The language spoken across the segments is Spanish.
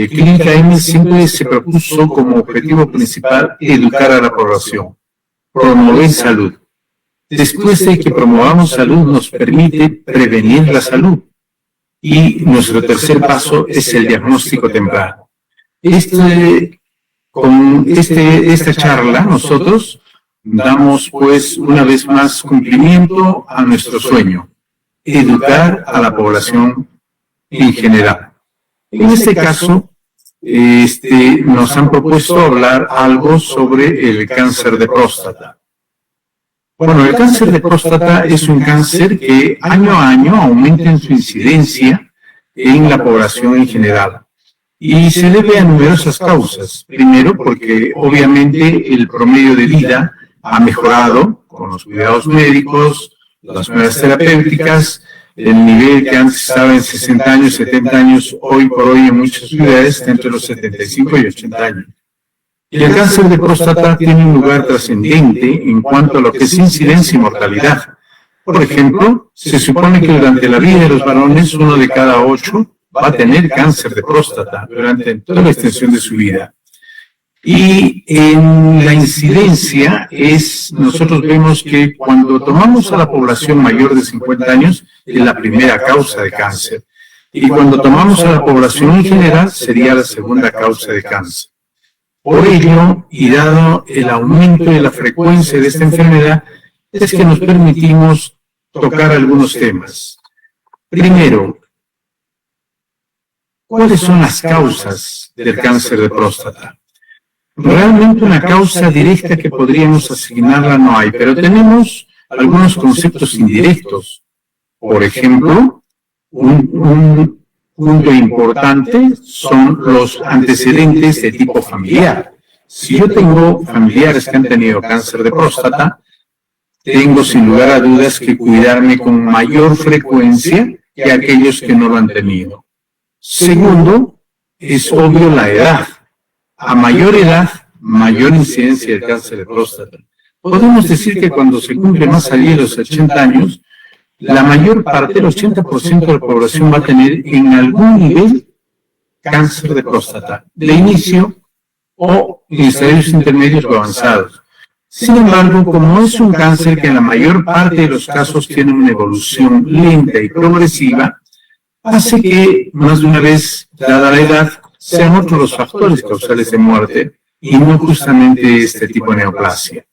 Clínica M siempre se propuso como objetivo principal educar a la población, promover salud. Después de que promovamos salud, nos permite prevenir la salud. Y nuestro tercer paso es el diagnóstico temprano. Con esta charla, nosotros damos, pues, una vez más cumplimiento a nuestro sueño, educar a la población en general. En este caso, nos han propuesto hablar algo sobre el cáncer de próstata. Bueno, el cáncer de próstata es un cáncer que año a año aumenta en su incidencia en la población en general. Y se debe a numerosas causas. Primero, porque obviamente el promedio de vida ha mejorado con los cuidados médicos, las nuevas terapéuticas, el nivel que antes estaba en 60 años, 70 años, hoy por hoy en muchas ciudades está entre los 75 y 80 años. Y el cáncer de próstata tiene un lugar trascendente en cuanto a lo que es incidencia y mortalidad. Por ejemplo, se supone que durante la vida de los varones, 1 de cada 8 va a tener cáncer de próstata durante toda la extensión de su vida. Y en la incidencia nosotros vemos que cuando tomamos a la población mayor de 50 años, es la primera causa de cáncer. Y cuando tomamos a la población en general, sería la segunda causa de cáncer. Por ello, y dado el aumento de la frecuencia de esta enfermedad, es que nos permitimos tocar algunos temas. Primero, ¿cuáles son las causas del cáncer de próstata? Realmente una causa directa que podríamos asignarla no hay, pero tenemos algunos conceptos indirectos. Por ejemplo, un punto importante son los antecedentes de tipo familiar. Si yo tengo familiares que han tenido cáncer de próstata, tengo sin lugar a dudas que cuidarme con mayor frecuencia que aquellos que no lo han tenido. Segundo, es obvio la edad. A mayor edad, mayor incidencia del cáncer de próstata. Podemos decir que cuando se cumple más allá de los 80 años, la mayor parte, el 80% de la población va a tener en algún nivel cáncer de próstata, de inicio o en estadios intermedios o avanzados. Sin embargo, como es un cáncer que en la mayor parte de los casos tiene una evolución lenta y progresiva, hace que, más de una vez, dada la edad, sean otros los factores causales de muerte y no justamente este tipo de neoplasia.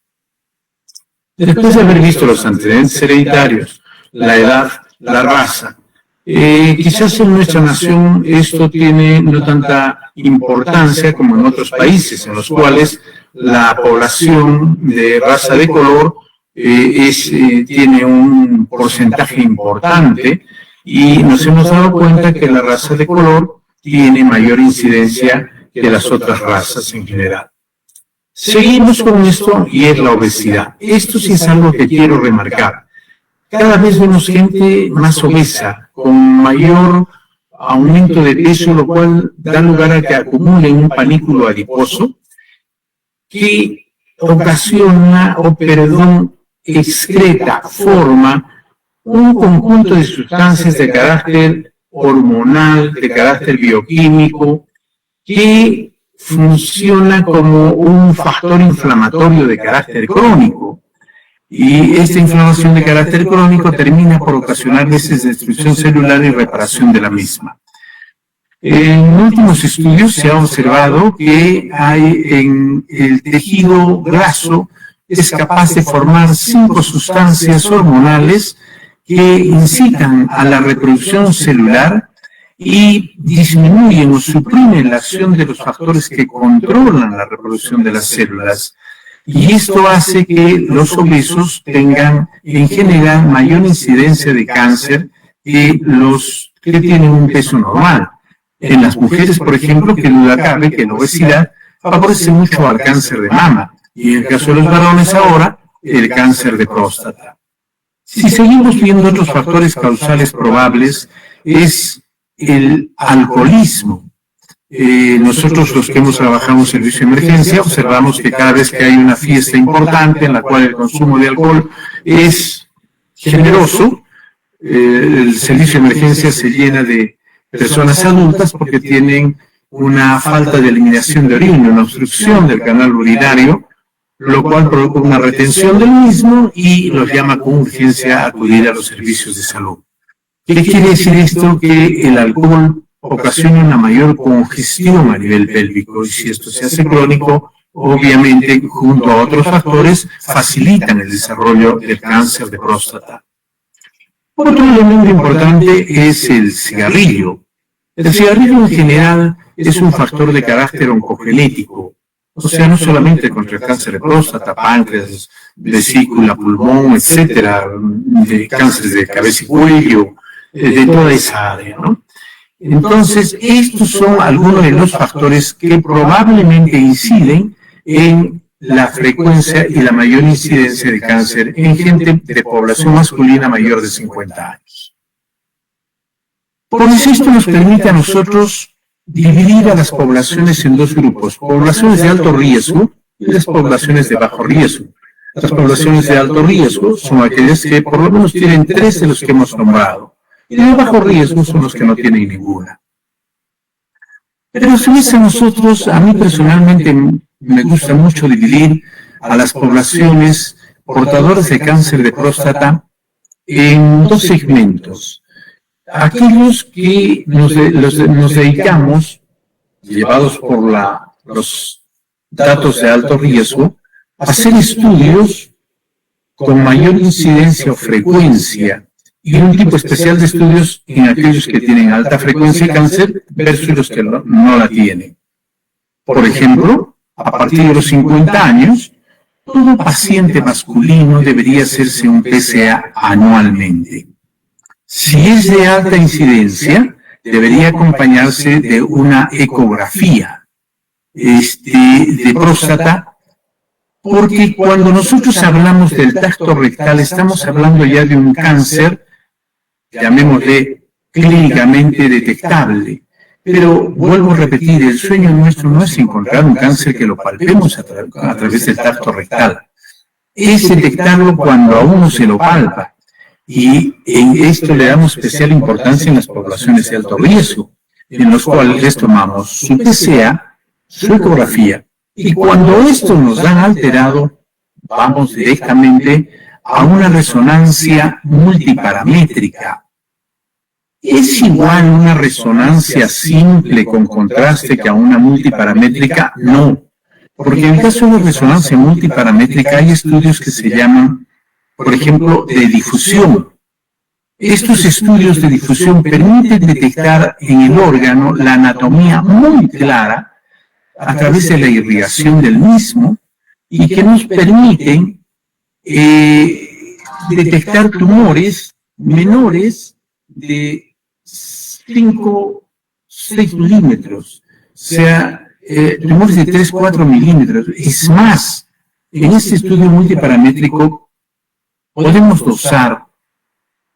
Después de haber visto los antecedentes hereditarios, la edad, la raza, quizás en nuestra nación esto tiene no tanta importancia como en otros países en los cuales la población de raza de color tiene un porcentaje importante y nos hemos dado cuenta que la raza de color tiene mayor incidencia que las otras razas en general. Seguimos con esto y es la obesidad. Esto sí es algo que quiero remarcar. Cada vez vemos gente más obesa, con mayor aumento de peso, lo cual da lugar a que acumulen un panículo adiposo que excreta, forma un conjunto de sustancias de carácter hormonal, de carácter bioquímico, que funciona como un factor inflamatorio de carácter crónico. Y esta inflamación de carácter crónico termina por ocasionar veces destrucción celular y reparación de la misma. En últimos estudios se ha observado que hay en el tejido graso es capaz de formar 5 sustancias hormonales que incitan a la reproducción celular y disminuyen o suprimen la acción de los factores que controlan la reproducción de las células. Y esto hace que los obesos tengan en general mayor incidencia de cáncer que los que tienen un peso normal. En las mujeres, por ejemplo, que duda cabe que la obesidad favorece mucho al cáncer de mama y en el caso de los varones ahora, el cáncer de próstata. Si seguimos viendo otros factores causales probables, es el alcoholismo. Nosotros los que hemos trabajado en servicio de emergencia observamos que cada vez que hay una fiesta importante en la cual el consumo de alcohol es generoso, el servicio de emergencia se llena de personas adultas porque tienen una falta de eliminación de orina, una obstrucción del canal urinario, lo cual provoca una retención del mismo y los llama con urgencia a acudir a los servicios de salud. ¿Qué quiere decir esto? Que el alcohol ocasiona una mayor congestión a nivel pélvico, y si esto se hace crónico, obviamente, junto a otros factores, facilitan el desarrollo del cáncer de próstata. Otro elemento importante es el cigarrillo. El cigarrillo en general es un factor de carácter oncogenético, o sea, no solamente contra el cáncer de próstata, páncreas, vesícula, pulmón, etcétera, de cánceres de cabeza y cuello, de toda esa área, ¿no? Entonces, estos son algunos de los factores que probablemente inciden en la frecuencia y la mayor incidencia de cáncer en gente de población masculina mayor de 50 años. Por eso esto nos permite a nosotros dividir a las poblaciones en dos grupos, poblaciones de alto riesgo y las poblaciones de bajo riesgo. Las poblaciones de alto riesgo son aquellas que por lo menos tienen 3 de los que hemos nombrado, y de bajo riesgo son los que no tienen ninguna. Pero a nosotros, a mí personalmente me gusta mucho dividir a las poblaciones portadoras de cáncer de próstata en 2 segmentos. Aquellos que nos dedicamos, llevados por los datos de alto riesgo, a hacer estudios con mayor incidencia o frecuencia, y un tipo especial de estudios en aquellos que tienen alta frecuencia de cáncer versus los que no la tienen. Por ejemplo, a partir de los 50 años, todo paciente masculino debería hacerse un PSA anualmente. Si es de alta incidencia, debería acompañarse de una ecografía de próstata, porque cuando nosotros hablamos del tracto rectal, estamos hablando ya de un cáncer, llamémosle clínicamente detectable. Pero vuelvo a repetir, el sueño nuestro no es encontrar un cáncer que lo palpemos a través del tracto rectal. Es detectarlo cuando a uno se lo palpa. Y en esto le damos especial importancia en las poblaciones de alto riesgo, en los cuales les tomamos su PSA, su ecografía, y cuando esto nos dan alterado, vamos directamente a una resonancia multiparamétrica. ¿Es igual una resonancia simple con contraste que a una multiparamétrica? No, porque en el caso de resonancia multiparamétrica hay estudios que se llaman, por ejemplo, de difusión. Estos estudios de difusión permiten detectar en el órgano la anatomía muy clara a través de la irrigación del mismo y que nos permiten detectar tumores menores de 5, 6 milímetros, o sea, tumores de 3, 4 milímetros. Es más, en este estudio multiparamétrico podemos dosar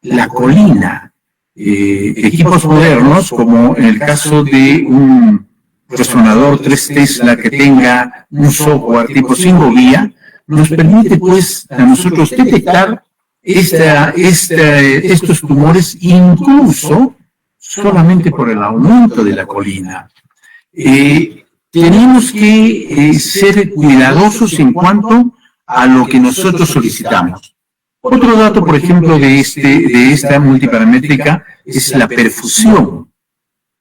la colina. Equipos modernos, como en el caso de un resonador 3 Tesla que tenga un software tipo 5 vía, nos permite pues a nosotros detectar estos tumores incluso solamente por el aumento de la colina. Tenemos que ser cuidadosos en cuanto a lo que nosotros solicitamos. Otro dato, por ejemplo, de esta multiparamétrica es la perfusión.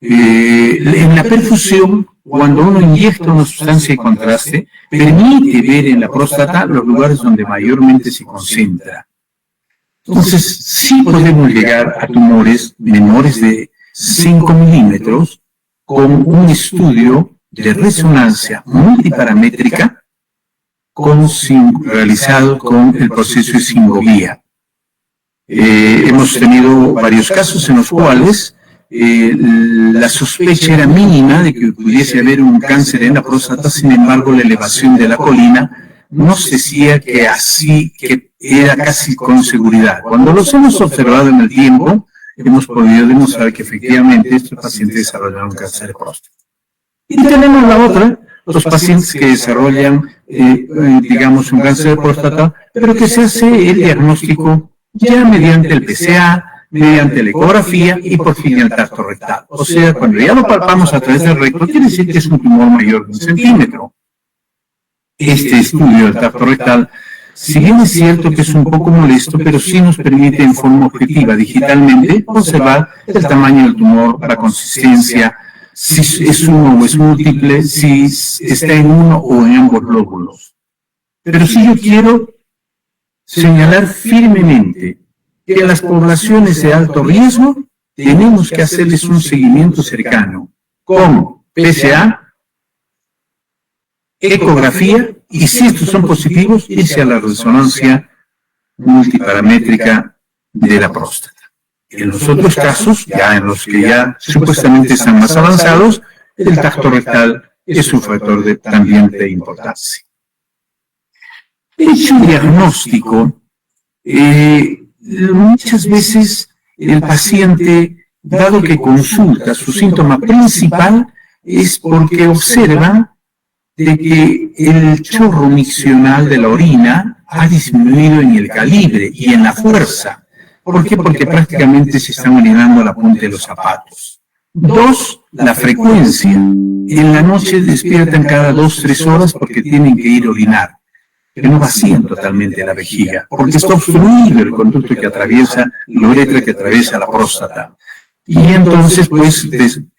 En la perfusión, cuando uno inyecta una sustancia de contraste, permite ver en la próstata los lugares donde mayormente se concentra. Entonces, sí podemos llegar a tumores menores de 5 milímetros con un estudio de resonancia multiparamétrica realizado con el proceso de singovía. Hemos tenido varios casos en los cuales la sospecha era mínima de que pudiese haber un cáncer en la próstata, sin embargo la elevación de la colina nos decía que era casi con seguridad. Cuando los hemos observado en el tiempo, hemos podido demostrar que efectivamente estos pacientes desarrollaron cáncer de próstata. Y tenemos la otra, los pacientes que desarrollan, digamos, un cáncer de próstata, pero que se hace el diagnóstico ya mediante el PSA, mediante la ecografía y por fin el tacto rectal. O sea, cuando ya lo palpamos a través del recto, quiere decir que es un tumor mayor de 1 centímetro. Este estudio del tacto rectal, si bien es cierto que es un poco molesto, pero sí nos permite en forma objetiva, digitalmente, observar el tamaño del tumor, la consistencia, si es uno o es múltiple, si está en uno o en ambos lóbulos. Pero sí yo quiero señalar firmemente que en las poblaciones de alto riesgo tenemos que hacerles un seguimiento cercano con PSA, ecografía, y si estos son positivos, irse a la resonancia multiparamétrica de la próstata. En los otros casos, ya en los que ya supuestamente están más avanzados, el tacto rectal es un factor también de importancia. Hecho diagnóstico, muchas veces el paciente, dado que consulta, su síntoma principal es porque observa de que el chorro miccional de la orina ha disminuido en el calibre y en la fuerza. ¿Por qué? Porque prácticamente se están orinando a la punta de los zapatos. 2, la frecuencia. En la noche despiertan cada 2-3 horas porque tienen que ir a orinar, pero no vacían totalmente la vejiga, porque está obstruido el conducto que atraviesa, la uretra que atraviesa la próstata. Y entonces, pues,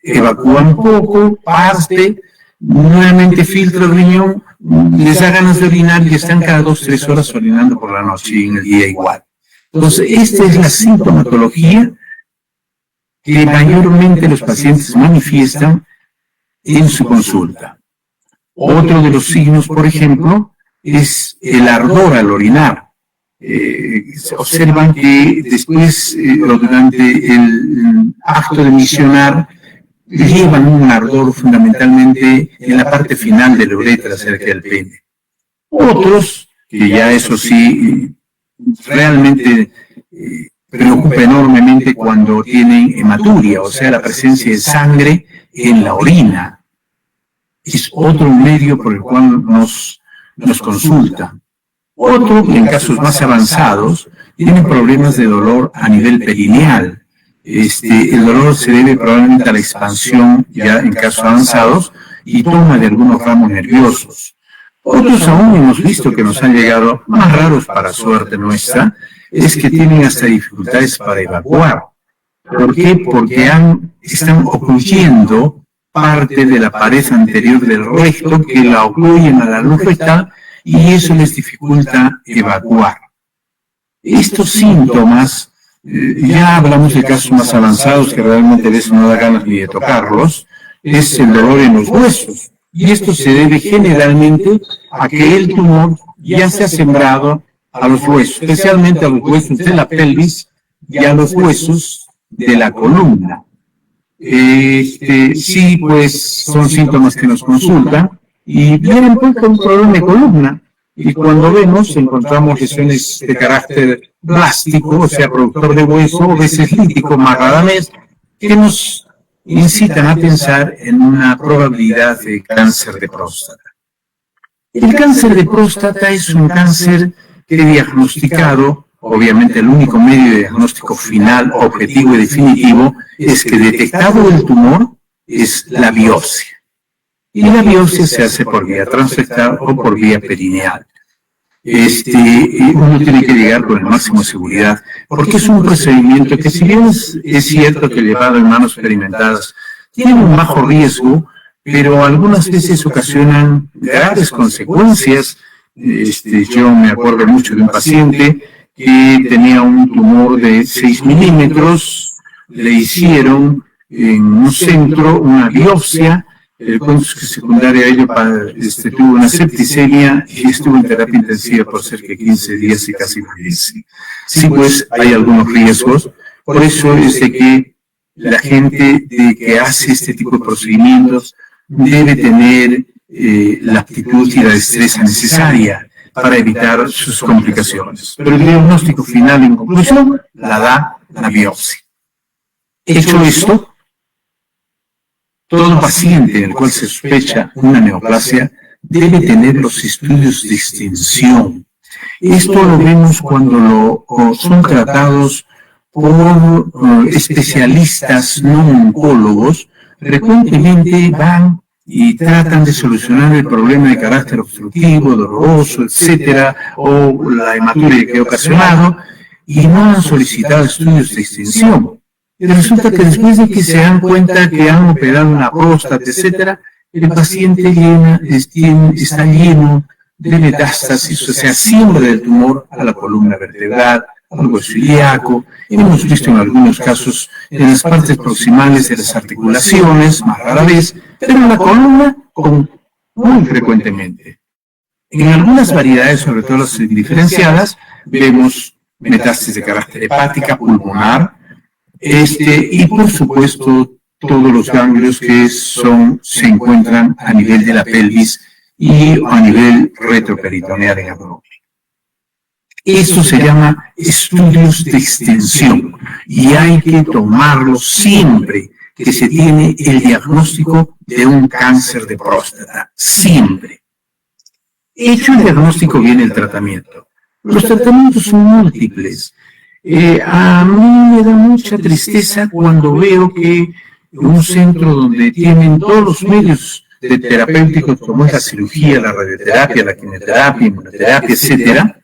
evacúan un poco, parte, nuevamente filtra el riñón, les da ganas de orinar y están cada 2-3 horas orinando por la noche y en el día igual. Entonces, esta es la sintomatología que mayormente los pacientes manifiestan en su consulta. Otro de los signos, por ejemplo, es el ardor al orinar. Se observan que después, o durante el acto de misionar, llevan un ardor fundamentalmente en la parte final de la uretra cerca del pene. Otros, que ya eso sí, realmente preocupa enormemente cuando tienen hematuria, o sea, la presencia de sangre en la orina. Es otro medio por el cual nos consultan. Otro, en casos más avanzados, tienen problemas de dolor a nivel perineal. El dolor se debe probablemente a la expansión, ya en casos avanzados, y toma de algunos ramos nerviosos. Otros aún hemos visto que nos han llegado, más raros para suerte nuestra, es que tienen hasta dificultades para evacuar. ¿Por qué? Porque están ocluyendo parte de la pared anterior del recto que la ocluyen a la luz rectal y eso les dificulta evacuar. Estos síntomas, ya hablamos de casos más avanzados que realmente de eso no da ganas ni de tocarlos, es el dolor en los huesos. Y esto se debe generalmente a que el tumor ya se ha sembrado a los huesos, especialmente a los huesos de la pelvis y a los huesos de la columna. Sí, pues son síntomas que nos consultan y vienen pues con un problema de columna. Y cuando vemos, encontramos lesiones de carácter blástico, o sea, productor de hueso, o veces lítico, más rara vez, que nos incitan a pensar en una probabilidad de cáncer de próstata. El cáncer de próstata es un cáncer que diagnosticado, obviamente el único medio de diagnóstico final, objetivo y definitivo, es que detectado el tumor es la biopsia. Y la biopsia se hace por vía transrectal o por vía perineal. Uno tiene que llegar con el máximo de seguridad, porque es un procedimiento que, si bien es cierto que llevado en manos experimentadas tiene un bajo riesgo, pero algunas veces ocasionan graves consecuencias. Yo me acuerdo mucho de un paciente que tenía un tumor de 6 milímetros, le hicieron en un centro una biopsia. El cónyuge secundario a ello tuvo una septicemia y estuvo en terapia intensiva por cerca de 15 días y casi fallece. Sí, pues hay algunos riesgos. Por eso es de que la gente que hace este tipo de procedimientos debe tener la aptitud y la destreza necesaria para evitar sus complicaciones. Pero el diagnóstico final, en conclusión, la da la biopsia. Hecho esto, todo paciente en el cual se sospecha una neoplasia debe tener los estudios de extensión. Esto lo vemos cuando son tratados por especialistas no oncólogos, frecuentemente van y tratan de solucionar el problema de carácter obstructivo, doloroso, etcétera, o la hematuria que ha ocasionado, y no han solicitado estudios de extensión. Y resulta que después de que se dan cuenta que han operado una próstata, etcétera, el paciente está lleno de metástasis, o sea, siembra del tumor a la columna vertebral, al hueso ilíaco. Hemos visto en algunos casos en las partes proximales de las articulaciones, más rara vez, pero en la columna muy frecuentemente. En algunas variedades, sobre todo las diferenciadas, vemos metástasis de carácter hepática, pulmonar, y por supuesto todos los ganglios que se encuentran a nivel de la pelvis y a nivel retroperitoneal en abdomen. Esto se llama estudios de extensión y hay que tomarlo siempre que se tiene el diagnóstico de un cáncer de próstata, siempre. Hecho el diagnóstico viene el tratamiento. Los tratamientos son múltiples. A mí me da mucha tristeza cuando veo que un centro donde tienen todos los medios de terapéuticos como es la cirugía, la radioterapia, la quimioterapia, inmunoterapia, etcétera,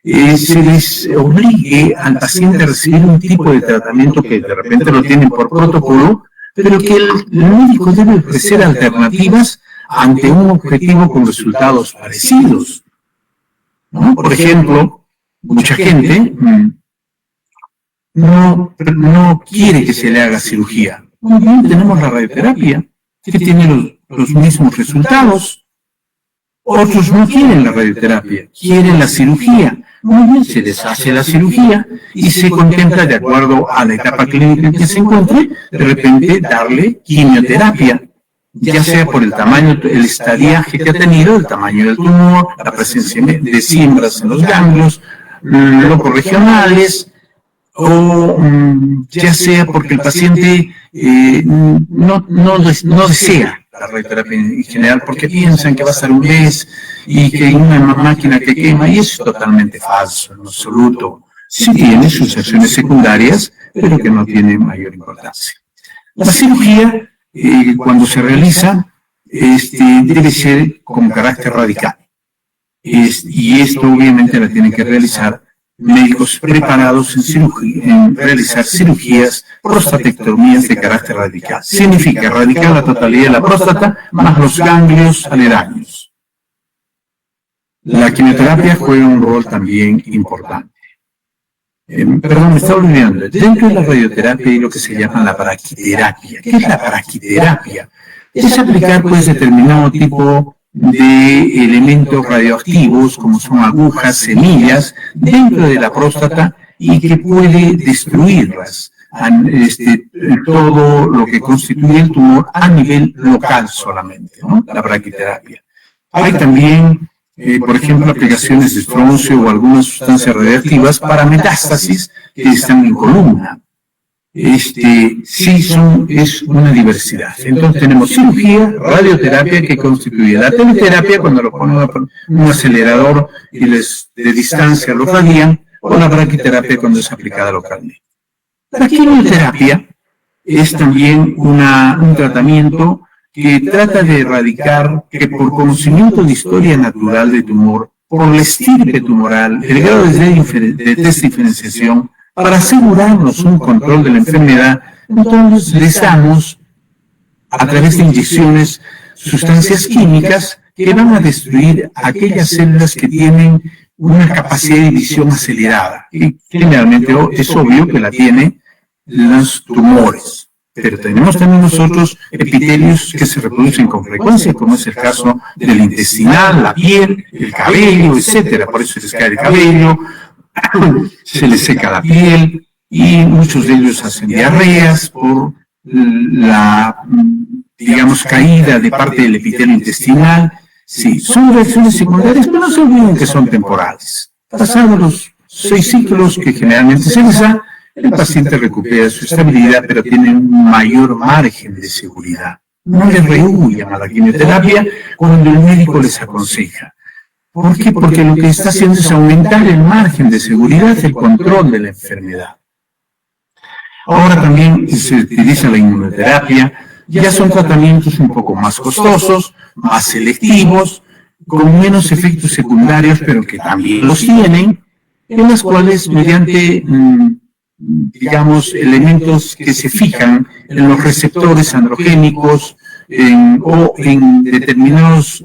se les obligue al paciente a recibir un tipo de tratamiento que de repente lo tienen por protocolo, pero que el médico debe ofrecer alternativas ante un objetivo con resultados parecidos, ¿no? Por ejemplo, mucha gente no quiere que se le haga cirugía. Muy bien, tenemos la radioterapia, que tiene los mismos resultados. Otros no quieren la radioterapia, quieren la cirugía. Muy bien, se les hace la cirugía y se contempla, de acuerdo a la etapa clínica en que se encuentre, de repente darle quimioterapia, ya sea por el tamaño, el estadiaje que ha tenido, el tamaño del tumor, la presencia de siembras en los ganglios, locos regionales, o ya sea porque el paciente no desea la radioterapia en general, porque piensan que va a estar un mes y que hay una máquina que quema, y eso es totalmente falso, en absoluto. Sí tiene sus acciones secundarias, pero que no tiene mayor importancia. La cirugía, cuando se realiza, debe ser con carácter radical. Y esto obviamente la tienen que realizar médicos preparados en realizar cirugías, prostatectomías de carácter radical. Significa erradicar la totalidad de la próstata más los ganglios aledaños. La quimioterapia juega un rol también importante. Perdón, me estaba olvidando. Dentro de la radioterapia hay lo que se llama la braquiterapia. ¿Qué es la braquiterapia? Es aplicar pues determinado tipo de elementos radioactivos, como son agujas, semillas, dentro de la próstata y que puede destruirlas, todo lo que constituye el tumor a nivel local solamente, ¿no? La braquiterapia. Hay también, por ejemplo, aplicaciones de estroncio o algunas sustancias radioactivas para metástasis que están en columna. Es una diversidad. Entonces tenemos cirugía, radioterapia que constituye la teleterapia cuando lo ponen un acelerador y de distancia lo radian, o la braquiterapia cuando es aplicada localmente. La quimioterapia es también un tratamiento que trata de erradicar que por conocimiento de historia natural de tumor, por la estirpe tumoral, el grado de desdiferenciación, para asegurarnos un control de la enfermedad, entonces les damos, a través de inyecciones, sustancias químicas que van a destruir aquellas células que tienen una capacidad de división acelerada. Y generalmente es obvio que la tienen los tumores. Pero tenemos también nosotros epitelios que se reproducen con frecuencia, como es el caso del intestinal, la piel, el cabello, etcétera. Por eso les cae el cabello, se les seca la piel y muchos de ellos hacen diarreas por la, digamos, caída de parte del epitelio intestinal. Sí, son reacciones secundarias, pero no se olviden que son temporales. Pasados los 6 ciclos que generalmente se les da, el paciente recupera su estabilidad, pero tiene un mayor margen de seguridad. No le rehuyan a la quimioterapia cuando el médico les aconseja. ¿Por qué? Porque lo que está haciendo es aumentar el margen de seguridad, el control de la enfermedad. Ahora también se utiliza la inmunoterapia. Ya son tratamientos un poco más costosos, más selectivos, con menos efectos secundarios, pero que también los tienen, en las cuales mediante, digamos, elementos que se fijan en los receptores androgénicos o en determinadas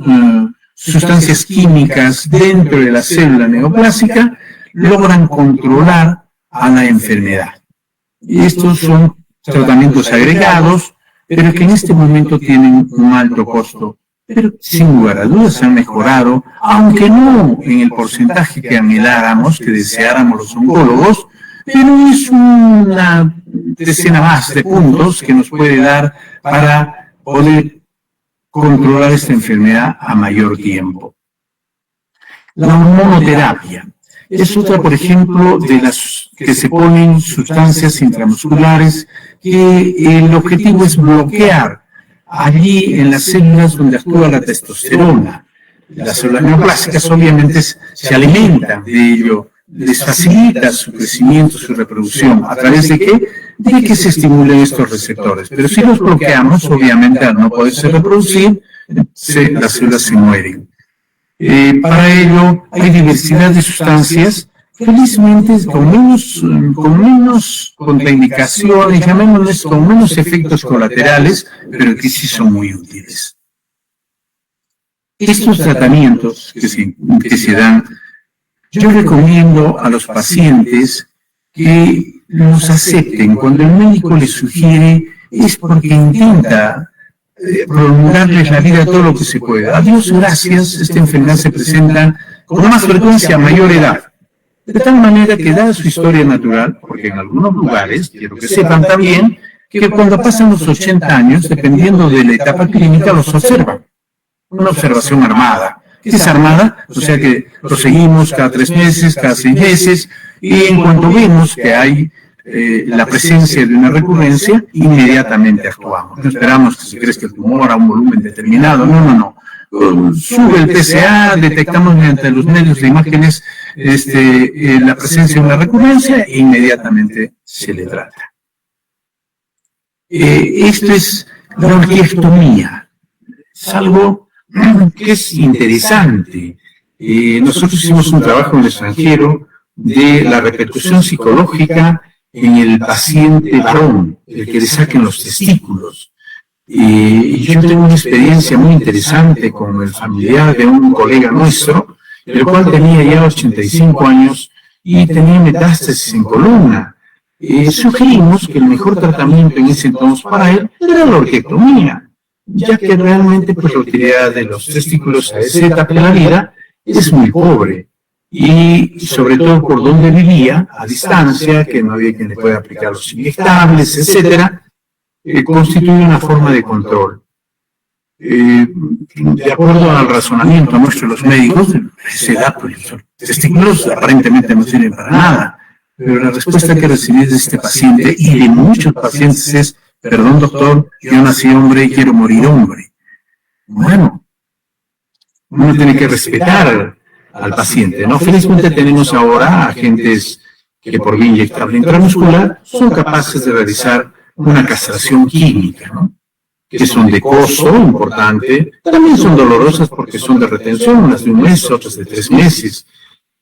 sustancias químicas dentro de la célula neoplásica, logran controlar a la enfermedad. Estos son tratamientos agregados, pero que en este momento tienen un alto costo, pero sin lugar a dudas han mejorado, aunque no en el porcentaje que anheláramos, que deseáramos los oncólogos, pero es una decena más de puntos que nos puede dar para poder controlar esta enfermedad a mayor tiempo. La hormonoterapia es otra, por ejemplo, de las que se ponen sustancias intramusculares que el objetivo es bloquear allí en las células donde actúa la testosterona. Las células neoplásicas obviamente se alimentan de ello, les facilita su crecimiento, su reproducción. ¿A través de qué? De que se estimulen estos receptores. Pero si los bloqueamos, obviamente al no poderse reproducir, las células se mueren. Para ello hay diversidad de sustancias, felizmente con menos contraindicaciones, llamémosles con menos efectos colaterales, pero que sí son muy útiles. Estos tratamientos que se dan, yo recomiendo a los pacientes que los acepten. Cuando el médico les sugiere, es porque intenta prolongarles la vida todo lo que se pueda. A Dios gracias, esta enfermedad se presenta con más frecuencia a mayor edad. De tal manera que, dada su historia natural, porque en algunos lugares, quiero que sepan también, que cuando pasan los 80 años, dependiendo de la etapa clínica, los observan. Una observación armada. ¿Qué es armada? O sea que proseguimos cada 3 meses, cada 6 meses, y en cuanto vemos que hay la presencia de una recurrencia, inmediatamente actuamos. No esperamos que se crezca el tumor a un volumen determinado, no. Sube el PSA, detectamos mediante los medios de imágenes la presencia de una recurrencia e inmediatamente se le trata. Esto es la orquiectomía. Es algo que es interesante. Nosotros hicimos un trabajo en el extranjero de la repercusión psicológica en el paciente varón, el que le saquen los testículos. Y yo tengo una experiencia muy interesante con el familiar de un colega nuestro, el cual tenía ya 85 años y tenía metástasis en columna. Sugerimos que el mejor tratamiento en ese entonces para él era la orquiectomía, ya que realmente pues, la utilidad de los testículos a esa etapa de la vida es muy pobre. Y sobre todo por donde vivía, a distancia, que no había quien le pueda aplicar los inyectables, etcétera, constituye una forma de control. De acuerdo al razonamiento nuestro de los médicos, se da, pues, los testículos aparentemente no sirven para nada, pero la respuesta que recibí de este paciente y de muchos pacientes es: perdón doctor, yo nací hombre y quiero morir hombre. Bueno, uno tiene que respetar al paciente, ¿no? Felizmente tenemos ahora agentes que por vía inyectable intramuscular son capaces de realizar una castración química, ¿no? Que son de costo importante, también son dolorosas porque son de retención, unas de 1 mes, otras de 3 meses,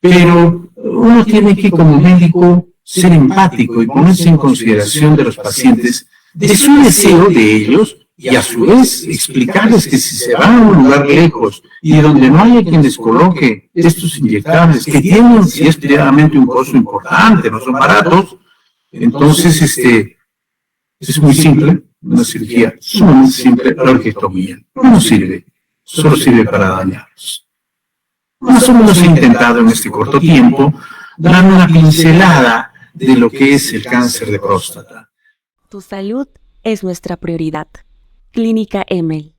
pero uno tiene que como médico ser empático y ponerse en consideración de los pacientes, de su deseo de ellos, y a su vez explicarles que si se van a un lugar lejos y donde no haya quien les coloque estos inyectables, que tienen si es claramente un costo importante, no son baratos, entonces es muy simple, una cirugía sumamente simple, la orquiectomía. No sirve, solo sirve para dañarlos. Más o menos he intentado en este corto tiempo dar una pincelada de lo que es el cáncer de próstata. Tu salud es nuestra prioridad. Clínica Emel.